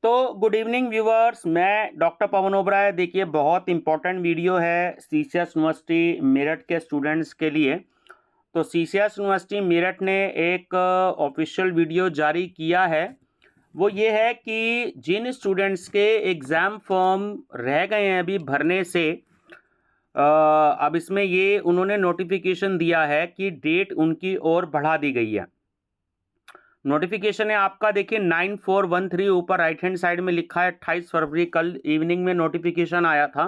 तो good evening viewers, मैं doctor पवन ओबराय। देखिए, बहुत इंपॉर्टेंट वीडियो है सीसीएस यूनिवर्सिटी मेरठ के स्टूडेंट्स के लिए। तो सीसीएस यूनिवर्सिटी मेरठ ने एक ऑफिशियल वीडियो जारी किया है। वो ये है कि जिन स्टूडेंट्स के एग्ज़ाम फॉर्म रह गए हैं अभी भरने से, अब इसमें ये उन्होंने नोटिफिकेशन दिया है कि डेट उनकी और बढ़ा दी गई है। नोटिफिकेशन है आपका, देखिए 9413 ऊपर राइट हैंड साइड में लिखा है 28 फरवरी। कल इवनिंग में नोटिफिकेशन आया था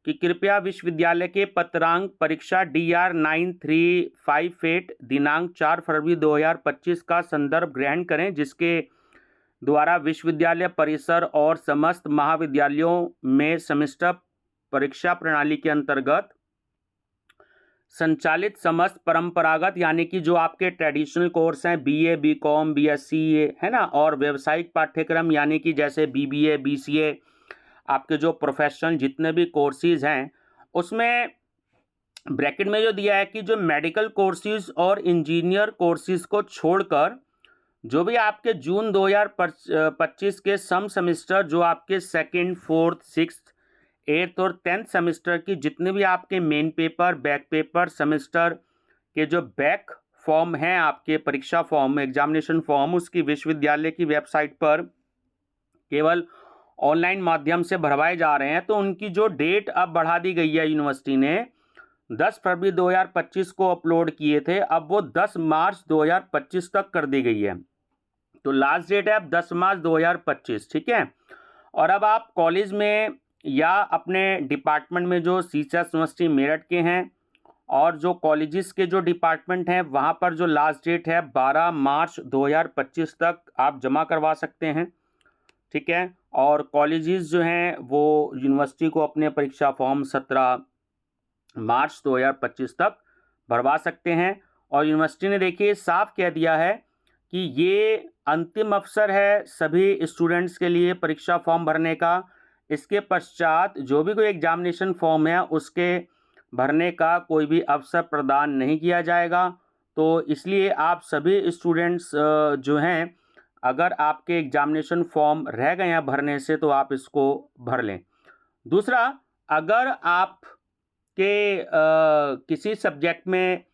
कि कृपया विश्वविद्यालय के पत्रांक परीक्षा DR 9358 दिनांक 4 फरवरी 2025 का संदर्भ ग्रहण करें, जिसके द्वारा विश्वविद्यालय परिसर और समस्त महाविद्यालयों में सेमेस्टर परीक्षा प्रणाली के अंतर्गत संचालित समस्त परंपरागत यानी कि जो आपके ट्रेडिशनल कोर्स हैं, BA BCom BSc है ना, और व्यावसायिक पाठ्यक्रम यानी कि जैसे BBA BCA, आपके जो प्रोफेशनल जितने भी कोर्सेज हैं, उसमें ब्रैकेट में जो दिया है कि जो मेडिकल कोर्सेज और इंजीनियर कोर्सेज को छोड़कर जो भी आपके जून 2025 के सम सेमेस्टर, जो आपके सेकंड, फोर्थ, सिक्स्थ, एट्थ और 10th सेमेस्टर की जितने भी आपके main paper, back paper, semester के जो बैक फॉर्म हैं, आपके परीक्षा फॉर्म, एग्जामिनेशन फॉर्म, उसकी विश्वविद्यालय की वेबसाइट पर केवल ऑनलाइन माध्यम से भरवाए जा रहे हैं। तो उनकी जो डेट अब बढ़ा दी गई है, यूनिवर्सिटी ने 10 फरवरी 2025 को अपलोड किए थे, अब वो 10 मार्च 2025 तक कर दी गई है। तो लास्ट डेट है अब 10 मार्च 2025, ठीक है। और अब आप कॉलेज में या अपने डिपार्टमेंट में जो सीसीएस यूनिवर्सिटी मेरठ के हैं और जो कॉलेजेस के जो डिपार्टमेंट हैं, वहाँ पर जो लास्ट डेट है 12 मार्च 2025 तक आप जमा करवा सकते हैं, ठीक है। और कॉलेजेस जो हैं वो यूनिवर्सिटी को अपने परीक्षा फॉर्म 17 मार्च 2025 तक भरवा सकते हैं। और यूनिवर्सिटी ने देखिए साफ कह दिया है कि ये अंतिम अवसर है सभी स्टूडेंट्स के लिए परीक्षा फॉर्म भरने का। इसके पश्चात जो भी कोई एग्जामिनेशन फॉर्म है उसके भरने का कोई भी अवसर प्रदान नहीं किया जाएगा। तो इसलिए आप सभी स्टूडेंट्स जो हैं, अगर आपके एग्जामिनेशन फॉर्म रह गए हैं भरने से, तो आप इसको भर लें। दूसरा, अगर आप के किसी सब्जेक्ट में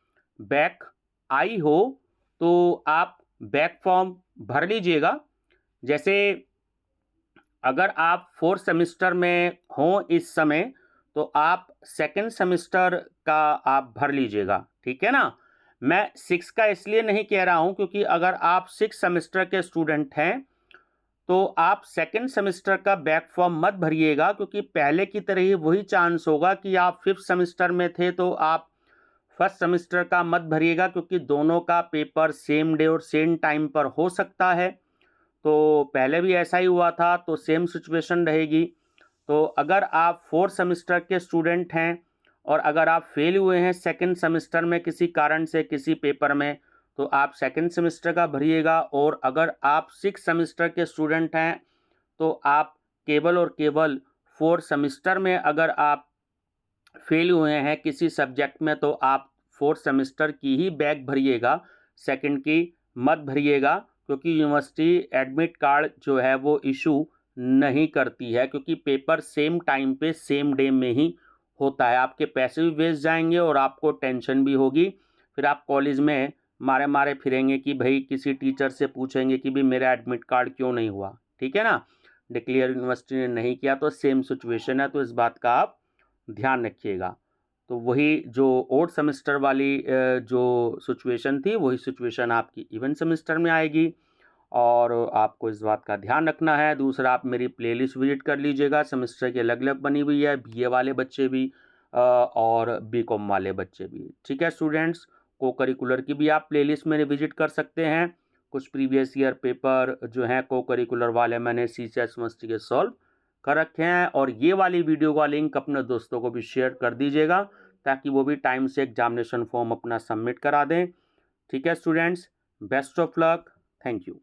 बैक आई हो तो आप बैक फॉर्म भर लीजिएगा। जैसे अगर आप 4th सेमेस्टर में हों इस समय, तो आप सेकंड सेमेस्टर का आप भर लीजिएगा, ठीक है ना। मैं 6 का इसलिए नहीं कह रहा हूं क्योंकि अगर आप 6 सेमेस्टर के स्टूडेंट हैं तो आप सेकंड सेमेस्टर का बैक फॉर्म मत भरिएगा, क्योंकि पहले की तरह ही वही चांस होगा कि आप 5th सेमेस्टर में थे तो आप फर्स्ट सेमेस्टर का मत भरिएगा, क्योंकि दोनों का पेपर सेम डे और सेम टाइम पर हो सकता है। तो पहले भी ऐसा ही हुआ था, तो सेम सिचुएशन रहेगी। तो अगर आप 4th सेमेस्टर के स्टूडेंट हैं और अगर आप फेल हुए हैं सेकंड सेमेस्टर में किसी कारण से किसी पेपर में, तो आप सेकंड सेमेस्टर का भरिएगा। और अगर आप 6th सेमेस्टर के स्टूडेंट हैं तो आप केवल और केवल 4th सेमेस्टर में अगर आप फेल हुए हैं किसी सब्जेक्ट में, तो आप 4th सेमेस्टर की ही बैक भरिएगा, सेकंड की मत भरिएगा। क्योंकि यूनिवर्सिटी एडमिट कार्ड जो है वो इशू नहीं करती है, क्योंकि पेपर सेम टाइम पे सेम डे में ही होता है। आपके पैसे भी वेस्ट जाएंगे और आपको टेंशन भी होगी। फिर आप कॉलेज में मारे मारे फिरेंगे कि भाई किसी टीचर से पूछेंगे कि भाई मेरा एडमिट कार्ड क्यों नहीं हुआ, ठीक है ना। डिक्लेयर यूनिवर्सिटी ने नहीं किया तो सेम सिचुएशन है, तो इस बात का आप ध्यान रखिएगा। तो वही जो ओड सेमेस्टर वाली जो सिचुएशन थी, वही सिचुएशन आपकी इवन सेमेस्टर में आएगी, और आपको इस बात का ध्यान रखना है। दूसरा, आप मेरी प्लेलिस्ट विजिट कर लीजिएगा, सेमेस्टर की अलग अलग बनी हुई है, BA वाले बच्चे भी और BCom वाले बच्चे भी, ठीक है। स्टूडेंट्स, को करिकुलर की भी आप प्लेलिस्ट में विजिट कर सकते हैं। कुछ प्रीवियस ईयर पेपर जो हैं को करिकुलर वाले मैंने सीसीएस यूनिवर्सिटी के सॉल्व कर रखे हैं। और ये वाली वीडियो का लिंक अपने दोस्तों को भी शेयर कर दीजिएगा, ताकि वो भी टाइम से एग्जामिनेशन फॉर्म अपना सबमिट करा दें, ठीक है। Students, best of luck, thank you.